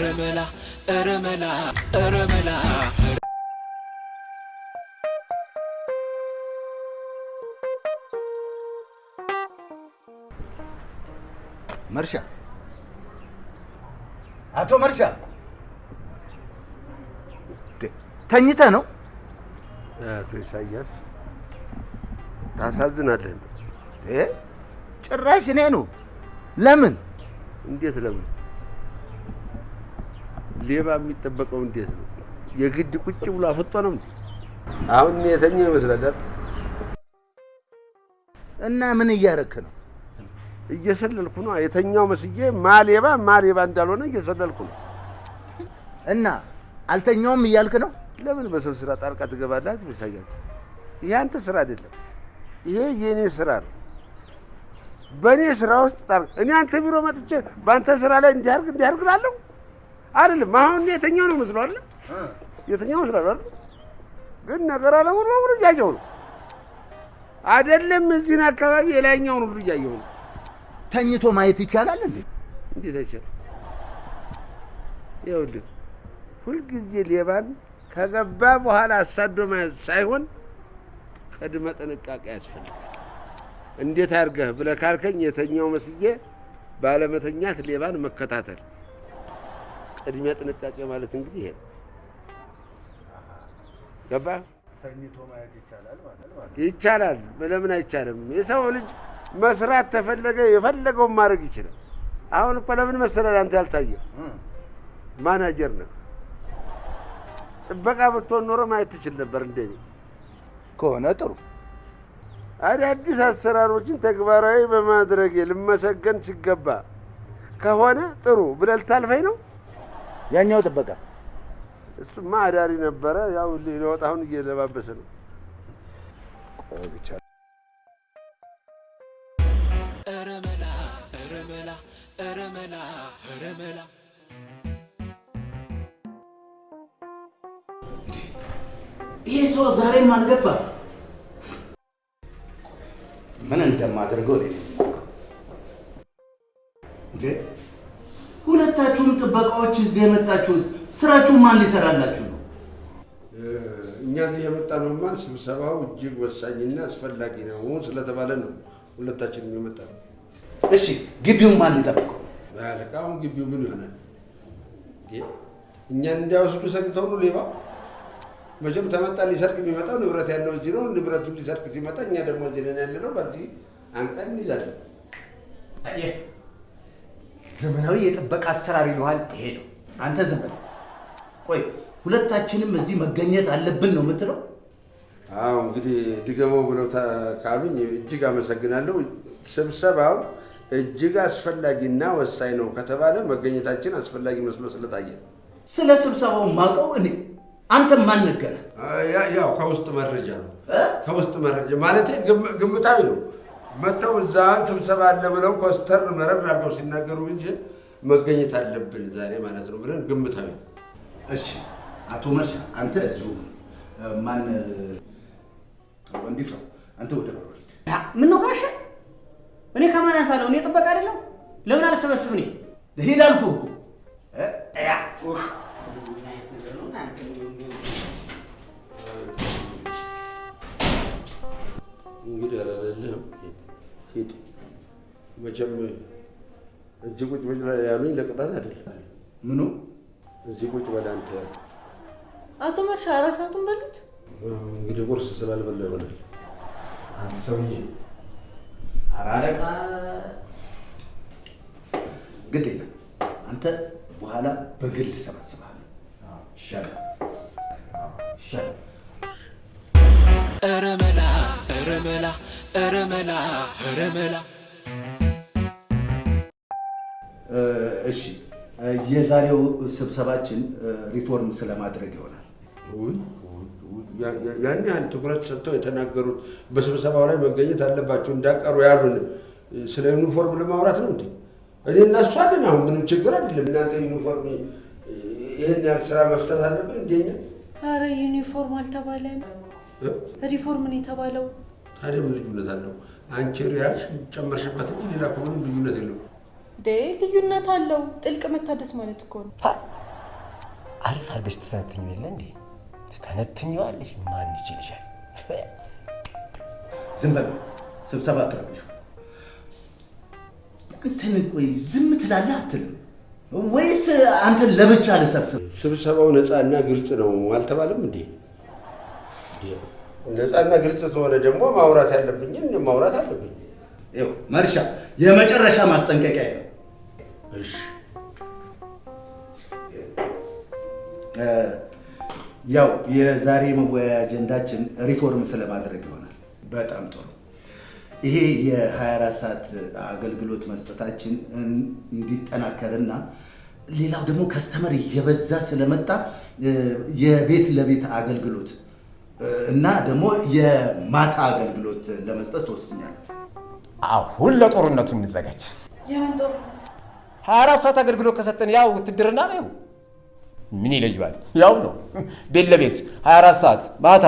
ረመላ ረመላ ረመላ መርሻ አቶ መርሻ ተኝተ ነው? አቶ ኢሳያስ ታሳዝናለህ። ጭራሽ እኔ ነው? ለምን? እንዴት ለምን? ሌባ የሚጠበቀው እንዴት ነው? የግድ ቁጭ ብሎ አፈጧ ነው እንዴ? አሁን የተኛው ይመስላል። እና ምን እያረክ ነው? እየሰለልኩ ነው። የተኛው መስዬ ማሌባ እንዳልሆነ እየሰለልኩ ነው። እና አልተኛውም እያልክ ነው? ለምን በሰው ስራ ጣልቃ ትገባለህ? ኢሳያስ ይሄ አንተ ስራ አይደለም፣ ይሄ የኔ ስራ ነው። በእኔ ስራ ውስጥ እኔ አንተ ቢሮ መጥቼ በአንተ ስራ ላይ እንዲያርግ እላለሁ አይደለም። አሁን የተኛው ነው መስሎ አይደል? የተኛው መስሎ አይደል? ግን ነገር አለሙን በሙሉ እያየሁ ነው። አይደለም እዚህን አካባቢ የላይኛውን ሁሉ እያየሁ ነው። ተኝቶ ማየት ይቻላል እንዴ? እንዴት አይቻልም? ይኸውልህ ሁልጊዜ ሌባን ከገባ በኋላ አሳዶ ማየት ሳይሆን ቅድመ ጥንቃቄ ያስፈልጋል። እንዴት አድርገህ ብለህ ካልከኝ የተኛው መስዬ ባለመተኛት ሌባን መከታተል ቅድሚያ ጥንቃቄ ማለት እንግዲህ ይሄ ነው። ገባህ? ተኝቶ ማየት ይቻላል ማለት ይቻላል። ለምን አይቻልም? የሰው ልጅ መስራት ተፈለገ የፈለገውን ማድረግ ይችላል። አሁን እኮ ለምን መሰለህ አንተ ያልታየህ ማናጀር ነህ። ጥበቃ ብትሆን ኖሮ ማየት ትችል ነበር። እንደኔ ከሆነ ጥሩ። አዳዲስ አሰራሮችን ተግባራዊ በማድረግ ልመሰገን ሲገባ ከሆነ ጥሩ ብለህ ልታልፈኝ ነው። ያኛው ጥበቃስ? እሱማ አዳሪ ነበረ። ያው ሊወጣ አሁን እየለባበሰ ነው። ቆይ ብቻ ረመላ ረመላ ረመላ ረመላ ይሄ ሰው ዛሬም አልገባ። ምን እንደማደርገው እንዴ? ሁለታችሁም ጥበቃዎች እዚህ የመጣችሁት ስራችሁን ማን ሊሰራላችሁ ነው? እኛ እዚህ የመጣነውማ ስብሰባው እጅግ ወሳኝና አስፈላጊ ነው ስለተባለ ነው ሁለታችንም የመጣነው። እሺ ግቢውን ማን ሊጠብቀው? አለቃ አሁን ግቢው ምን ይሆናል? እኛን እንዲያወስዱ ሰግተው ነው ሌባ። መቼም ተመጣ ሊሰርቅ የሚመጣው ንብረት ያለው እዚህ ነው። ንብረቱን ሊሰርቅ ሲመጣ እኛ ደግሞ እዚህ ነን ያለነው። በዚህ አንቀን እንይዛለን። ዘመናዊ የጥበቃ አሰራር ይለዋል ይሄ ነው። አንተ ዝም በል። ቆይ ሁለታችንም እዚህ መገኘት አለብን ነው የምትለው? አዎ እንግዲህ ድገመው ብለው ካሉኝ እጅግ አመሰግናለሁ። ስብሰባው እጅግ አስፈላጊና ወሳኝ ነው ከተባለ መገኘታችን አስፈላጊ መስሎ ስለታየ። ስለ ስብሰባው ማውቀው እኔ፣ አንተ ማን ነገረህ? ያው ከውስጥ መረጃ ነው። ከውስጥ መረጃ ማለት ግምታዊ ነው። መተው እዛ ስብሰባ አለ ብለው ኮስተር መረር አድርገው ሲናገሩ እንጂ መገኘት አለብን ዛሬ ማለት ነው ብለን ግምታዊ ነው። እሺ አቶ መርሻ አንተ እዚሁ ማን ወንዲፍራው አንተ ወደ በሩ ሂድ። ምን ነው ጋሼ? እኔ ከማን ያሳለው? እኔ ጥበቃ አይደለም? ለምን አልሰበስብ? እኔ ሂድ አልኩህ እኮ። እንግዲህ አላለህም። ሂድ። መቼም እዚህ ቁጭ በል ያሉኝ ለቅጣት አይደለም። ምኑ? እዚህ ቁጭ በል አንተ ያሉ አቶ መርሻ እራሳቱን በሉት። እንግዲህ ቁርስ ስላልበላ ይሆናል። አንተ ሰውዬ አራረቃ ግድ የለም። አንተ በኋላ በግል ሰበስብሃለሁ። ይሻላል ይሻላል። ረመላ ረመላ ረመላ ረመላ። እሺ የዛሬው ስብሰባችን ሪፎርም ስለማድረግ ይሆናል። ያን ያህል ትኩረት ሰጥተው የተናገሩት በስብሰባው ላይ መገኘት አለባቸው እንዳቀሩ ያሉን ስለ ዩኒፎርም ለማውራት ነው እንዴ? እኔ እና እሱ አለን። አሁን ምንም ችግር አይደለም። እናንተ ዩኒፎርም ይህን ያህል ስራ መፍታት አለብን እንደኛ? አረ ዩኒፎርም አልተባለም፣ ሪፎርም ነው የተባለው። ታዲያ ምን ልዩነት አለው? አንቺ ሪያልሽ ጨመርሽበት እንጂ ሌላ እኮ ምንም ልዩነት የለውም። ልዩነት አለው። ጥልቅ መታደስ ማለት እኮ ነው። አሪፍ አድርገሽ ትተነትኝ የለ እንዴ? ትተነትኝዋለሽ። ማን ይችልሻል? ዝም በል። ስብሰባ አትረብሹ። እንትን ቆይ ዝም ትላለህ አትልም ወይስ አንተን ለብቻ ልሰብስብ? ስብሰባው ነፃና ግልጽ ነው አልተባለም እንዴ? ነፃና ግልጽ ከሆነ ደግሞ ማውራት ያለብኝን ማውራት አለብኝ። ይኸው መርሻ የመጨረሻ ማስጠንቀቂያ ነው። እሺ ያው የዛሬ መወያያ አጀንዳችን ሪፎርም ስለማድረግ ይሆናል። በጣም ጥሩ። ይሄ የ24 ሰዓት አገልግሎት መስጠታችን እንዲጠናከርና ሌላው ደግሞ ከስተመር እየበዛ ስለመጣ የቤት ለቤት አገልግሎት እና ደግሞ የማታ አገልግሎት ለመስጠት ተወስኛለሁ። አሁን ለጦርነቱ እንዘጋጅ። የምን ጦርነት? 24 ሰዓት አገልግሎት ከሰጠን ያው ውትድርና ነው። ምን ይለየዋል? ያው ነው። ቤት ለቤት 24 ሰዓት ማታ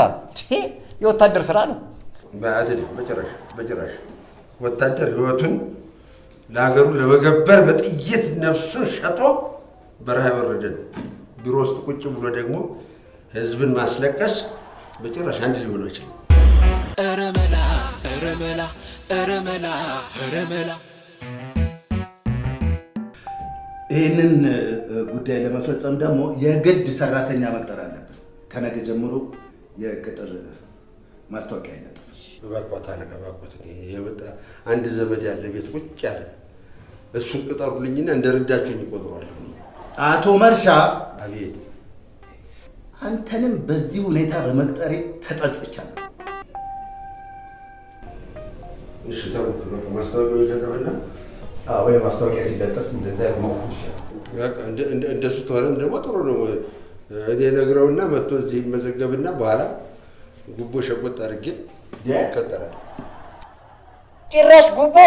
የወታደር ስራ ነው። አይደለም በጭራሽ ወታደር ህይወቱን ለሀገሩ ለመገበር በጥይት ነፍሱን ሸጦ በረሃ የወረደ ነው። ቢሮ ውስጥ ቁጭ ብሎ ደግሞ ህዝብን ማስለቀስ በጭራሽ አንድ ሊሆን አይችልም። እረመላ እረመላ እረመላ እረመላ ይህንን ጉዳይ ለመፈጸም ደግሞ የግድ ሰራተኛ መቅጠር አለብን። ከነገ ጀምሮ የቅጥር ማስታወቂያ አይለጥፍ። እባክዎት አለቃ እባክዎት፣ የመጣ አንድ ዘመድ ያለ ቤት ቁጭ ያለ እሱን ቅጠሩልኝና እንደ ረዳችሁ የሚቆጥሯለሁ። አቶ መርሻ። አቤት። አንተንም በዚህ ሁኔታ በመቅጠሬ ተጸጽቻለሁ። እሺ ተውት፣ ማስታወቂያው ይለጠፍና ወይ ማስታወቂያ ሲለጠፍ እንደዛ ነው። እንደሱ ተሆነም ደግሞ ጥሩ ነው። እኔ ነግረውና መጥቶ እዚህ ይመዘገብና በኋላ ጉቦ ሸቆጥ አድርጌ ይቀጠራል። ጭራሽ ጉቦ!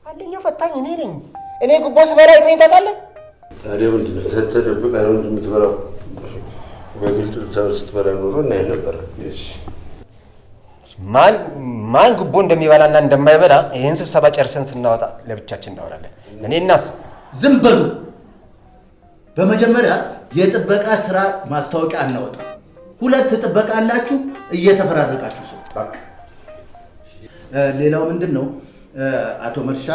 አንደኛው ፈታኝ እኔ ነኝ። እኔ ጉቦ ስበላ አይተኸኝ ታውቃለህ? ታዲያ ምንድን ነው ተደብቀህ ነው የምትበላው? በግልጽ ስትበላ ኖሮ እናይ ነበር። ማን ጉቦ እንደሚበላና እንደማይበላ ይህን ስብሰባ ጨርሰን ስናወጣ ለብቻችን እናወራለን። እኔ እናስ ዝም በሉ። በመጀመሪያ የጥበቃ ስራ ማስታወቂያ አናወጣ። 2 ጥበቃ አላችሁ እየተፈራረቃችሁ ሰው። በቃ ሌላው ምንድን ነው አቶ መርሻ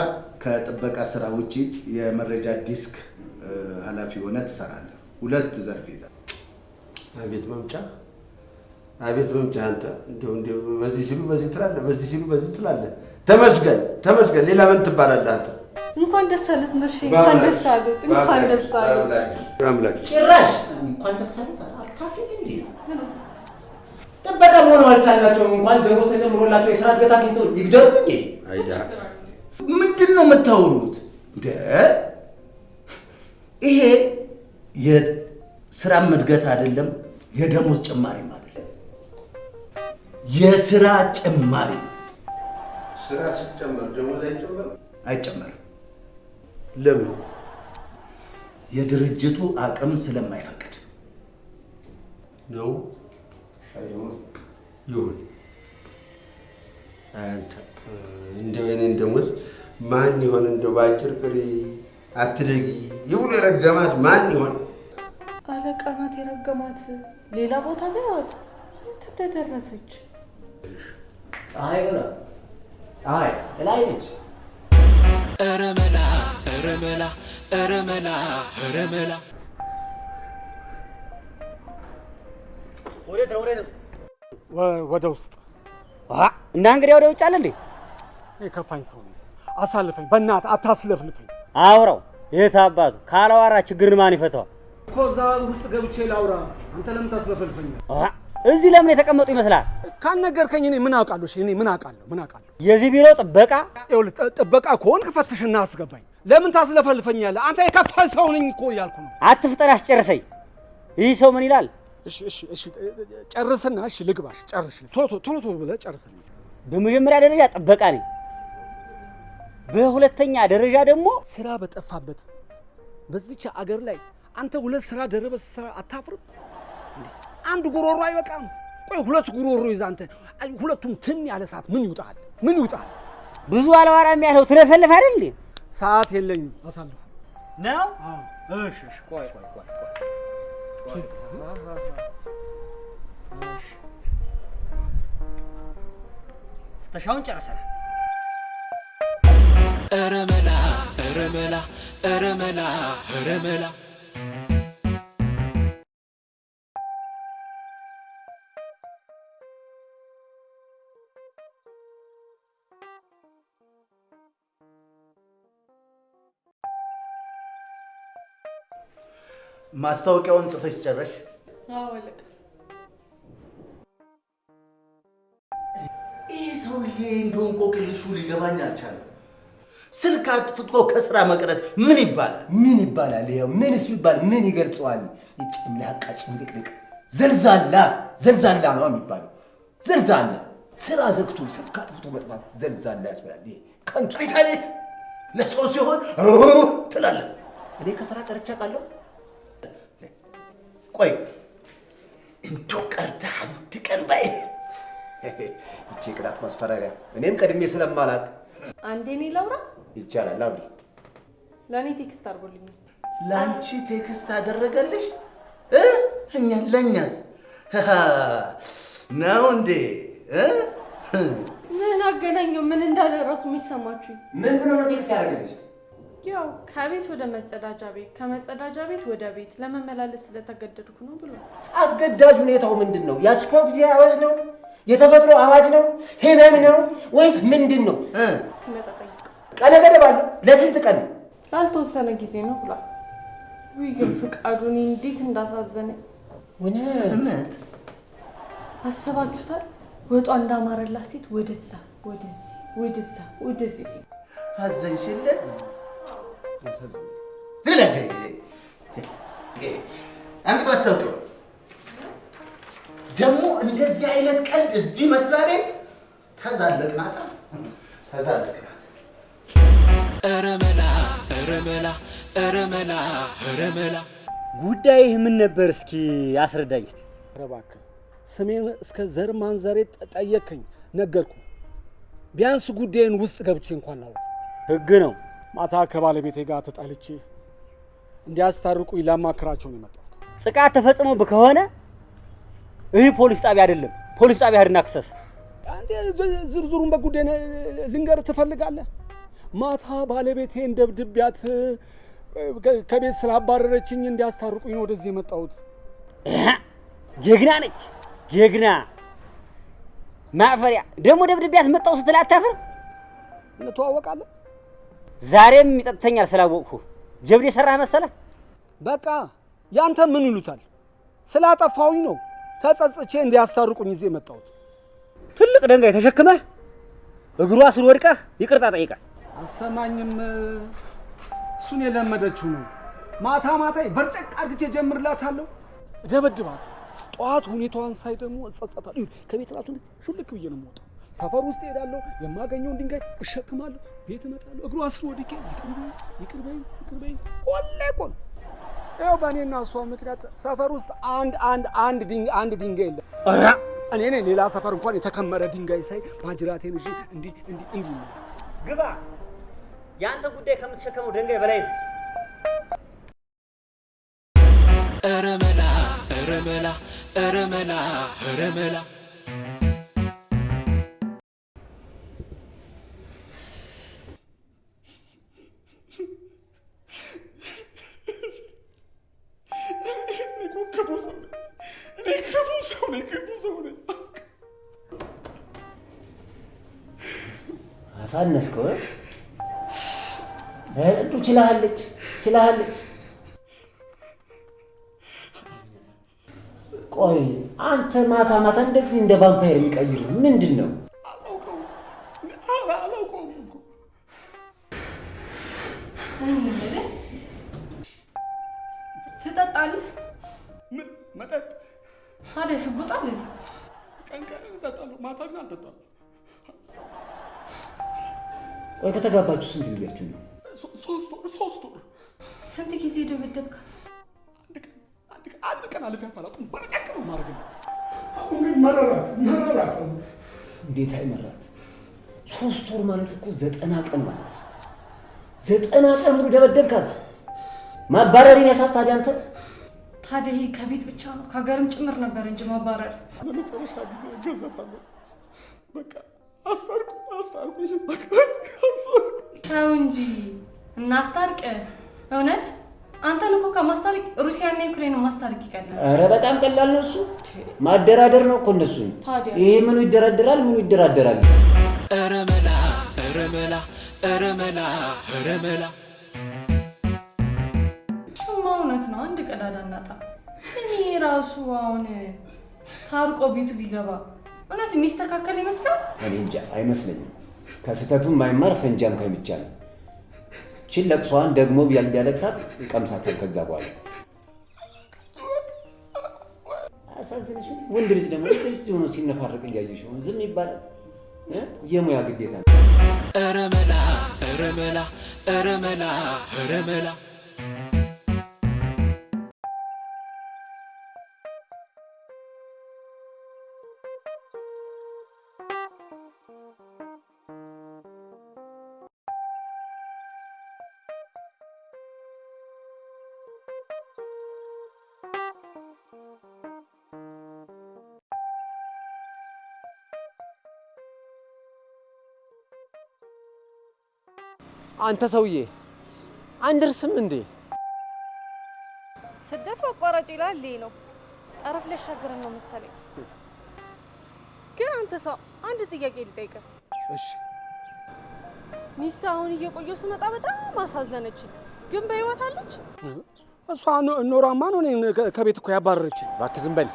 ከጥበቃ ስራ ውጪ የመረጃ ዲስክ ኃላፊ ሆነ ትሰራለህ። 2 ዘርፍ ይዘህ። አቤት መምጫ አንተ እንደው በዚህ ሲሉ በዚህ ትላለህ፣ በዚህ ሲሉ በዚህ ትላለህ። ተመስገን። ሌላ ምን ትባላለህ አንተ? እንኳን ደስ አለት መርሼ፣ እንኳን ደስ አለት፣ እንኳን ደስ አለት። አምላክ ጭራሽ እንኳን ደስ አለት አታፍሪ እንዴ? ጥበቃ መሆን አልቻላቸውም። እንኳን ደሞዝ ተጨምሮላቸው የስራ እድገት አግኝተው ይግደሉ እንዴ? አይዳ ምንድን ነው የምታወሩት እንደ ይሄ የስራ እድገት አይደለም፣ የደሞዝ ጭማሪ ማለት የስራ ጭማሪ ነው። ስራ ሲጨመር ደሞዝ አይጨመርም። ለምን? የድርጅቱ አቅም ስለማይፈቅድ ነው። ይሁን። አንተ እንደው የኔን ደሞዝ ማን ይሆን? እንደው በአጭር ቅሪ አትደጊ ይብሉ የረገማት ማን ይሆን? አለቃ ናት የረገማት። ሌላ ቦታ ላይ አወጥ ተደረሰች። ፀሐይ ላይ ነች። እረመላ እረመላ እረመላ እረመላ ወዴት ነው? ወደ ውስጥ እና እንግዲህ ወደ ውጭ አለ እንዴ? የከፋኝ ሰው ነው። አሳልፈኝ፣ በእናትህ አታስለፍልፈኝ። አውራው የት አባቱ ካላዋራ ችግርን ማን ይፈታዋል እኮ? እዛ ውስጥ ገብቼ ላውራ። አንተ ለምን ታስለፈልፈኛል? እዚህ ለምን የተቀመጡ ይመስላል? ካልነገርከኝ እኔ ምን አውቃለሁ? እኔ ምን አውቃለሁ? የዚህ ቢሮ ጥበቃ? ይኸውልህ ጥበቃ ከሆንክ ፈትሽና አስገባኝ። ለምን ታስለፈልፈኛለህ? አንተ የከፋኝ ሰው ነኝ እኮ እያልኩ ነው። አትፍጠር፣ አስጨርሰኝ። ይህ ሰው ምን ይላል? እሺ ጨርስና፣ እሺ ልግባሽ። ጨርሽ፣ ቶሎ ብለህ ጨርስልኝ። በመጀመሪያ ደረጃ ጥበቃ ነኝ። በሁለተኛ ደረጃ ደግሞ ስራ በጠፋበት በዚች አገር ላይ አንተ 2 ስራ ደረበህ ስትሰራ አታፍርም? አንድ ጉሮሮ አይበቃም? ቆይ 2 ጉሮሮ ይዘህ አንተ ሁለቱም ትን ያለ ሰዓት ምን ይውጣል? ብዙ አላወራም ያለው ትለፈልፍ አይደል? ሰዓት የለኝም፣ አሳልፉ። ነው? እሺ ቆይ እሺ ፍተሻውን ጨርሰናል። ኧረ መላ ኧረ መላ ኧረ መላ ኧረ መላ ማስታወቂያውን ጽፈሽ ጨረሽ? አዎ አለቃ። ይህ ሰውዬ እንደው እንቆቅልሹ ሊገባኝ አልቻለም። ስልክ አጥፍቶ ከስራ መቅረት ምን ይባላል? ምን ይባላል? ይኸው ምንስ ቢባል ምን ይገልጸዋል? ጭምላቃ ጭምልቅልቅ ዘልዛላ ነው የሚባለው። ዘልዛላ ስራ ዘግቶ ስልክ አጥፍቶ መጥፋት ዘልዛላ ያስብላል። ይሄ ከንቱ ቤት ለሰው ሲሆን ትላለህ። እኔ ከስራ ቀርቻ ቃለሁ። ቆይ እንደው ቀርተህ አንድ ቀን ባይ ይቺ ቅጣት ማስፈራሪያ እኔም ቀድሜ ስለማላቅ አንዴ እኔ ላውራ ይቻላል። አውሪ። ለእኔ ቴክስት አድርጎልኛል። ለአንቺ ቴክስት አደረገልሽ? ለእኛስ ነው እንዴ? ምን አገናኘው? ምን እንዳለ እራሱ የሚሰማችሁኝ? ምን ብሎ ነው ቴክስት ያደረገልሽ? ያው ከቤት ወደ መጸዳጃ ቤት ከመጸዳጃ ቤት ወደ ቤት ለመመላለስ ስለተገደድኩ ነው ብሎ። አስገዳጅ ሁኔታው ምንድን ነው? የአስቸኳይ ጊዜ አዋጅ ነው? የተፈጥሮ አዋጅ ነው? ህመም ነው ወይስ ምንድን ነው? ሲመጣ ጠይቀው። ቀነ ገደብ አለው? ለስንት ቀን? ላልተወሰነ ጊዜ ነው ብሏል። ውይ ግን ፍቃዱ እኔ እንዴት እንዳሳዘነኝ እውነት አስባችሁታል? ወጧ እንዳማረላት ሴት ወደዛ ወደዚህ ሲል አዘንሽለት? ዝለት አንተ ማስታወቂያው ደግሞ እንደዚህ አይነት ቀልድ እዚህ መስሪያ ቤት ተዛለቅናት። ኧረ መላ ኧረ መላ ኧረ መላ ኧረ መላ ጉዳይህ ምን ነበር? እስኪ አስረዳኝ እስቲ። ኧረ እባክህ ስሜን እስከ ዘር ማንዘሬ ጠየቅከኝ፣ ነገርኩ። ቢያንስ ጉዳይን ውስጥ ገብቼ እንኳን ነው። ህግ ነው። ማታ ከባለቤቴ ጋር ተጣልቼ እንዲያስታርቁኝ ላማክራቸው ነው የመጣሁት። ጥቃት ተፈጽሞብህ ከሆነ ይህ ፖሊስ ጣቢያ አይደለም። ፖሊስ ጣቢያ ሄድና ክሰስ። አንተ ዝርዝሩን በጉዳይ ልንገር ትፈልጋለህ? ማታ ባለቤቴን ደብድቤያት ከቤት ስላባረረችኝ እንዲያስታርቁኝ ነው ወደዚህ የመጣሁት። ጀግና ነች ጀግና። ማዕፈሪያ ደግሞ ደብድቤያት መጣሁ ስትል አታፍር? እንተዋወቃለን። ዛሬም ይጠጥተኛል ስላወቅሁ። ጀብድ የሰራህ መሰለህ? በቃ ያንተ ምን ይሉታል? ስላጠፋሁኝ ነው ተጸጽቼ እንዲያስታርቁኝ እዚህ የመጣሁት። ትልቅ ድንጋይ ተሸክመህ እግሯ ስር ወድቀህ ይቅርታ ጠይቃል። አልሰማኝም። እሱን የለመደችው ነው። ማታ በርጨቅ አድርጌ ጀምርላታለሁ፣ እደበድባት። ጠዋት ሁኔታዋን ሳይ ደግሞ እጸጸታለሁ። ከቤት ራሱ ሹልክ ብዬ ነው የምወጣው። ሰፈር ውስጥ እሄዳለሁ፣ የማገኘውን ድንጋይ እሸክማለሁ፣ ቤት እመጣለሁ፣ እግሯ ስር ወድቄ ይቅር በይኝ ሁሌ ቆም። ያው በእኔና እሷ ምክንያት ሰፈር ውስጥ አንድ ድንጋይ የለም። እኔ ሌላ ሰፈር እንኳን የተከመረ ድንጋይ ሳይ ማጅራቴን እሺ እንዲህ ግባ። ያንተ ጉዳይ ከምትሸከመው ድንጋይ በላይ ነው። ኧረ መላ ኧረ መላ ኧረ መላ ኧረ መላ አሳነስከው። እንዱ ችላሃለች። ቆይ አንተ ማታ እንደዚህ እንደ ቫምፓየር የሚቀይር ምንድን ነው? አላውቀውም እኮ ትጠጣለህ? መጠጥ ታዲያ ሽጉጥ አለ? ቀን እጠጣለሁ፣ ማታ ግን አልጠጣም። ቆይ ከተጋባችሁ ስንት ጊዜያችሁ ነው? 3 ወር። ስንት ጊዜ ደበደብካት? አንድ ቀን አልፊያት አላውቅም። በረቀቅ ነው ማድረግ ነው። አሁን ግን መረራት። እንዴት አይመራት? 3 ወር ማለት እኮ 90 ቀን ማለት 90 ቀን ሙሉ ደበደብካት። ማባረሪን ያሳት ታዲያ አንተ ታዲያ ይሄ ከቤት ብቻ ነው ከሀገርም ጭምር ነበር እንጂ ማባረር። ለመጨረሻ ጊዜ እገዛታለሁ። በቃ አስታርቁ። ተው እንጂ እናስታርቅ። እውነት አንተን እኮ ከማስታረቅ ሩሲያና ዩክሬንን ማስታረቅ ይቀላል። ኧረ በጣም ቀላል ነው እሱ። ማደራደር ነው እኮ እንደሱ። ይሄ ምኑ ይደራደራል? ኧረ መላ እሱማ እውነት ነው። አንድ ቀዳዳ እናጣ። እኔ ራሱ አሁን ታርቆ ቤቱ ቢገባ እውነት የሚስተካከል ይመስላል? እኔ እንጃ አይመስለኝም። ከስተቱም ማይማር ፈንጃም ከሚቻል ቺን ለቅሷን ደግሞ ቢያለቅሳት ይቀምሳታል። ከዛ በኋላ አሳዝንሽ። ወንድ ልጅ ደግሞ እዚህ ሆኖ ሲነፋረቅ እያየሽው ዝም ይባላል? የሙያ ግዴታ ነው። ኧረ መላ አንተ ሰውዬ አንደርስም እንዴ? ስደት መቋረጥ ይላል ነው። ጠረፍ ላይ ሻገረን ነው መሰለኝ። ግን አንተ ሰው አንድ ጥያቄ ልጠይቅህ። እሺ። ሚስት አሁን እየቆየሁ ስመጣ በጣም አሳዘነችኝ። ግን በህይወት አለች? እሷ ኖራማ ነው እኔን ከቤት እኮ ያባረረችኝ። እባክህ ዝም በል።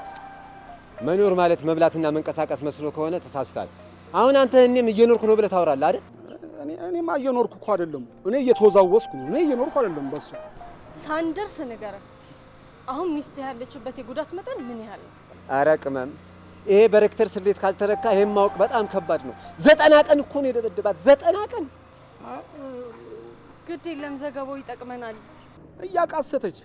መኖር ማለት መብላትና መንቀሳቀስ መስሎ ከሆነ ተሳስታል። አሁን አንተ እኔም እየኖርኩ ነው ብለህ ታወራለህ አይደል? እኔማ እየኖርኩ እኮ አይደለም። እኔ እየተወዛወስኩ ነው። እኔ እየኖርኩ አይደለም። በሱ ሳንደርስ ንገረን። አሁን ሚስት ያለችበት የጉዳት መጠን ምን ያህል ነው? ኧረ ቅመም፣ ይሄ በሬክተር ስሌት ካልተለካ ይሄን ማወቅ በጣም ከባድ ነው። 90 ቀን እኮ ነው የደበደባት። 90 ቀን። ግድ የለም ዘገባው ይጠቅመናል። እያቃሰተች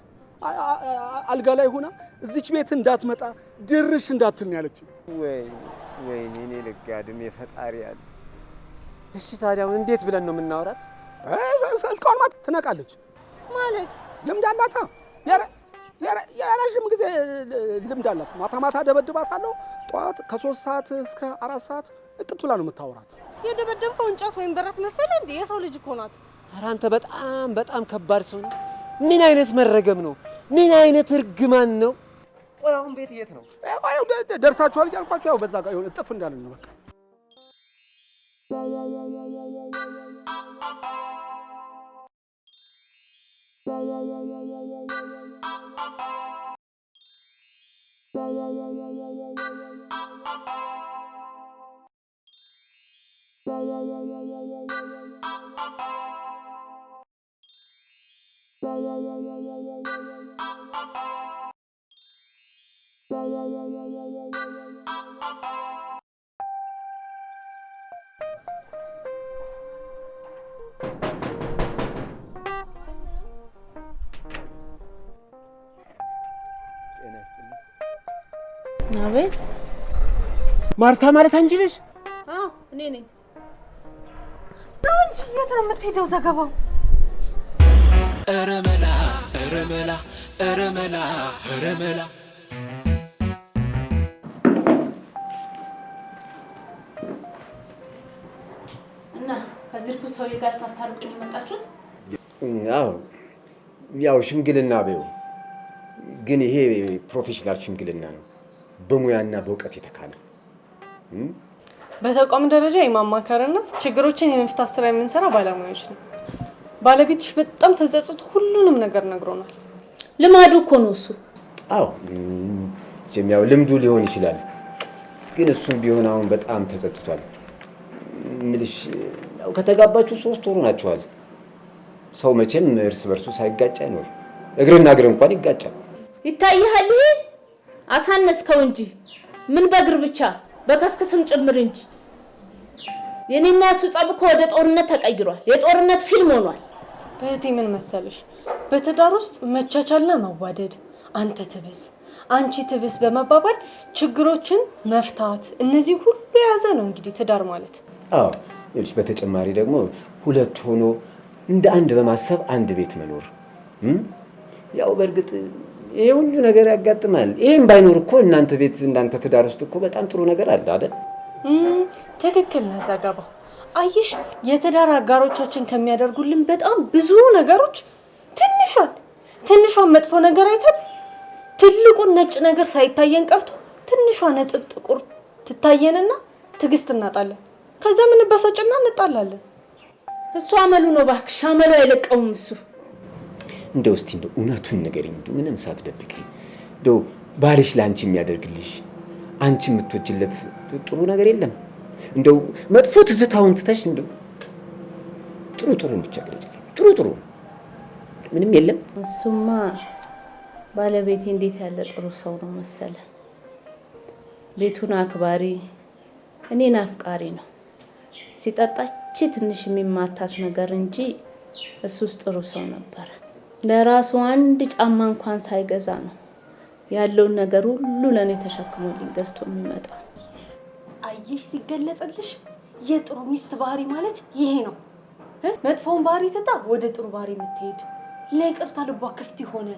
አልጋ ላይ ሆና እዚች ቤት እንዳትመጣ ድርሽ እንዳትል ነው ያለችኝ። ወይኔ እኔ ልጋድም የፈጣሪ ያለ። እሺ ታዲያ እንዴት ብለን ነው የምናወራት? እስካሁን ማት ትነቃለች ማለት ልምድ አላታ። የረዥም ጊዜ ልምድ አላት። ማታ ደበድባታለሁ። ጠዋት ከ3 ሰዓት እስከ 4 ሰዓት እቅት ብላ ነው የምታወራት። የደበደብከው እንጨት ወይም በረት መሰለ እንዴ? የሰው ልጅ እኮ ናት። ኧረ አንተ በጣም ከባድ ሰው ነው። ምን አይነት መረገም ነው? ምን አይነት እርግማን ነው? ቆይ አሁን ቤት የት ነው? ደርሳችኋል እያልኳቸው ያው በዛ ጋር የሆነ ጥፍ እንዳለን ነው በቃ። አቤት። ማርታ ማለት አንቺ ነሽ? አዎ እኔ ነኝ። አንቺ የት ነው የምትሄደው? ዘገባው ኧረ መላ ኧረ መላ ኧረ መላ ኧረ መላ። እና ከዚህ ርኩስ ሰውዬ ጋር ታስታርቁኝ የመጣችሁት? አዎ ያው ሽምግልና በይው፣ ግን ይሄ ፕሮፌሽናል ሽምግልና ነው። በሙያና በእውቀት የተካነ በተቋም ደረጃ የማማከርና ችግሮችን የመፍታት ስራ የምንሰራ ባለሙያዎች ነው። ባለቤትሽ በጣም ተጸጽቶ ሁሉንም ነገር ነግሮናል። ልማዱ እኮ ነው እሱ። አዎ ያው ልምዱ ሊሆን ይችላል፣ ግን እሱም ቢሆን አሁን በጣም ተጸጽቷል። ምልሽ ያው ከተጋባችሁ 3 ወሩ ናቸዋል። ሰው መቼም እርስ በርሱ ሳይጋጭ አይኖር። እግርና እግር እንኳን ይጋጫል። ይታይሃል። ይሄ አሳነስከው እንጂ ምን በእግር ብቻ በከስክስም ጭምር እንጂ። የኔና እሱ ጸብ እኮ ወደ ጦርነት ተቀይሯል። የጦርነት ፊልም ሆኗል። እህቴ ምን መሰለሽ፣ በትዳር ውስጥ መቻቻልና መዋደድ፣ አንተ ትብስ አንቺ ትብስ በመባባል ችግሮችን መፍታት፣ እነዚህ ሁሉ የያዘ ነው እንግዲህ ትዳር ማለት። አዎ ይልሽ በተጨማሪ ደግሞ ሁለት ሆኖ እንደ አንድ በማሰብ አንድ ቤት መኖር። ያው በእርግጥ ይሄ ሁሉ ነገር ያጋጥማል። ይሄም ባይኖር እኮ እናንተ ቤት እንዳንተ ትዳር ውስጥ እኮ በጣም ጥሩ ነገር አለ አይደል? ትክክል ነህ ዘገባው። አየሽ የትዳር አጋሮቻችን ከሚያደርጉልን በጣም ብዙ ነገሮች ትንሿን መጥፎ ነገር አይተን ትልቁን ነጭ ነገር ሳይታየን ቀርቶ ትንሿ ነጥብ ጥቁር ትታየንና ትግስት እናጣለን። ከዛ ምን በሰጭና እንጣላለን። እሱ አመሉ ነው እባክሽ፣ አመሉ አይለቀውም እሱ። እንደው እስቲ እንደው እውነቱን ንገሪኝ፣ እንደው ምንም ሳትደብቂ እንደው ባልሽ ለአንቺ የሚያደርግልሽ አንቺ የምትወጂለት ጥሩ ነገር የለም? እንደው መጥፎ ትዝታውን ትተሽ እንደው ጥሩን ብቻ ገለጭልኝ። ጥሩ ምንም የለም? እሱማ ባለቤቴ እንዴት ያለ ጥሩ ሰው ነው መሰለ። ቤቱን አክባሪ፣ እኔን አፍቃሪ ነው። ሲጠጣች ትንሽ የሚማታት ነገር እንጂ እሱስ ጥሩ ሰው ነበር። ለራሱ አንድ ጫማ እንኳን ሳይገዛ ነው ያለውን ነገር ሁሉ ለኔ ተሸክሞልኝ ገዝቶ የሚመጣ። አየሽ ሲገለጽልሽ የጥሩ ሚስት ባህሪ ማለት ይሄ ነው። መጥፎውን ባህሪ ትታ ወደ ጥሩ ባህሪ የምትሄድ፣ ለይቅርታ ልቧ ክፍት ሆነ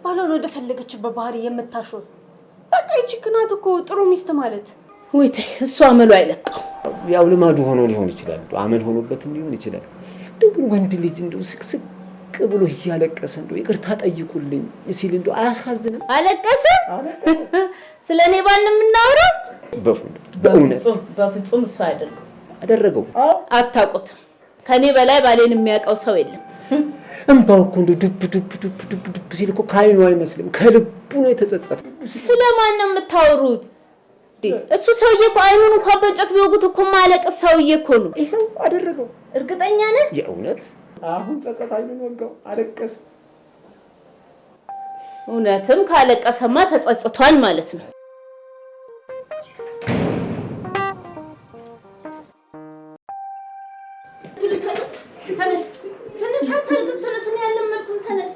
ባሏን ወደ ፈለገችበት ባህሪ የምታሾር በቃ ይቺ ናት እኮ ጥሩ ሚስት ማለት። ወይ ተይ፣ እሱ አመሉ አይለቀው። ያው ልማዱ ሆኖ ሊሆን ይችላል፣ አመል ሆኖበትም ሊሆን ይችላል። ግን ወንድ ልጅ እንደው ስቅስቅ ብሎ እያለቀሰ እንደው ይቅርታ ጠይቁልኝ ሲል እንደው አያሳዝንም? አለቀሰ? ስለኔ ባል የምናወራው? በእውነት በፍጹም እሱ አደረገው። አታውቁትም። ከኔ በላይ ባሌን የሚያውቀው ሰው የለም። እንባው እኮ እንደው ዱብ ሲል እኮ ከዓይኑ አይመስልም፣ ከልቡ ነው የተጸጸተው። ስለማን ነው የምታወሩት? እሱ ሰውዬ እኮ አይኑን እንኳን በእንጨት ቢወጉት እኮ ማለቀስ ሰውዬ እኮ ነው። ይሄው አደረገው። እርግጠኛ ነህ? የእውነት አሁን ጸጸት አይኑን ወጋው፣ አለቀሰ። እውነትም ካለቀሰማ ተጸጽቷል ማለት ነው። ተነስ አታልቅስ፣ ተነስ። እኔ ያለመድኩን ተነስ።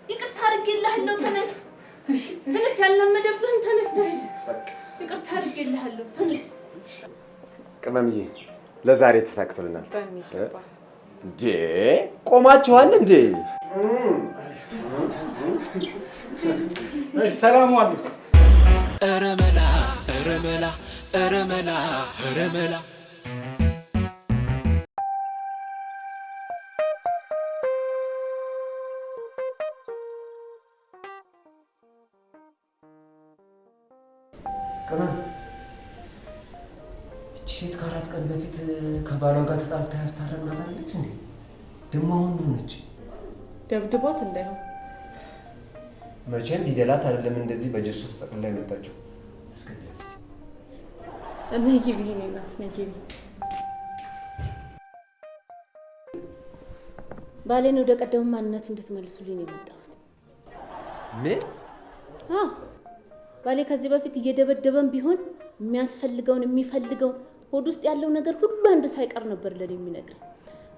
ይቅርታ አድርጌልሃለሁ፣ ተነስ። ተነስ፣ ያልለመደብህን ተነስ። ይቅርታ አድርጌልሃለሁ፣ ተነስ። ቅመምዬ ለዛሬ ተሳክቶልናል። እንዴ ቆማችኋል እንዴ? እሺ ሰላም ዋሉ። ረመላ ረመላ ረመላ ረመላ ቅመም እቺ ሴት ከአራት ቀን በፊት ከባሏ ጋር ተጣልታ ያስታረቅናት አይደለች እንዴ? ደግሞ አሁን ምን ሆነች? ደብድቧት እንዳይሆን መቼም ሊደላት አይደለም እንደዚህ በጀሶ ተጠቅልላ የመጣችው። አስገቢያት። ነጊብ ይሄ ናት ነጊብ። ባሌን ወደ ቀደሙ ማንነቱ እንድትመልሱልኝ የመጣሁት። ምን? ባሌ ከዚህ በፊት እየደበደበን ቢሆን የሚፈልገውን ሆድ ውስጥ ያለው ነገር ሁሉ አንድ ሳይቀር ነበር ለኔ የሚነግረኝ።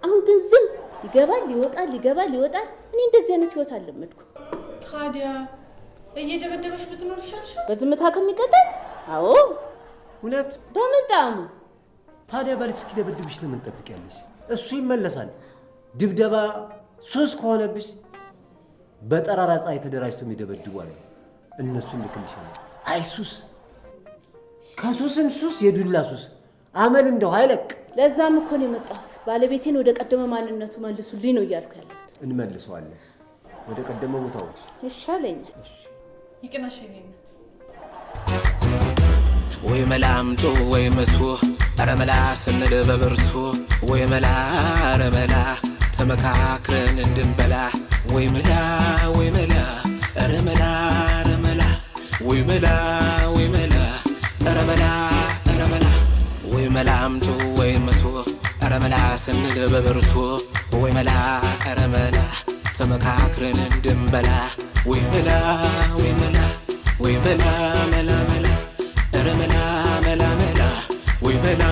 አሁን ግን ዝም ይገባል ይወጣል። እኔ እንደዚህ አይነት ህይወት አልለመድኩም። ታዲያ እየደበደበሽ ብትኖር ይሻልሻል በዝምታ ከሚቀጠል? አዎ እውነት በመጣሙ። ታዲያ ባልሽ እስኪደበድብሽ ለምን ትጠብቂያለሽ? እሱ ይመለሳል። ድብደባ ሱስ ከሆነብሽ በጠራራ ፀሐይ ተደራጅተው የሚደበድቡ አሉ። እነሱን ልክልሻለሁ። አይ ሱስ ከሱስም ሱስ የዱላ ሱስ አመል እንደው አይለቅ። ለዛም እኮ ነው የመጣሁት። ባለቤቴን ወደ ቀደመ ማንነቱ መልሱልኝ ነው እያልኩ ያለሁት። እንመልሰዋለን ወደ ቀደመ ቦታው። ይሻለኛል። ይቅናሽ ነኝ። ወይ መላምጡ ወይ መቱ ረመላ ስንል በብርቱ ወይ መላ ረመላ ተመካክረን እንድንበላ ወይ መላ ረመላ ረመላ ወይ መላ ረመላ ረመላ ወይ መላምጡ ወይ መቱ ረመላ ስንል በብርቱ ወይ መላ ረመላ ተመካክረን እንድንበላ ወይ መላ መላ መላ መላ ረመላ መላ መላ ወይ መላ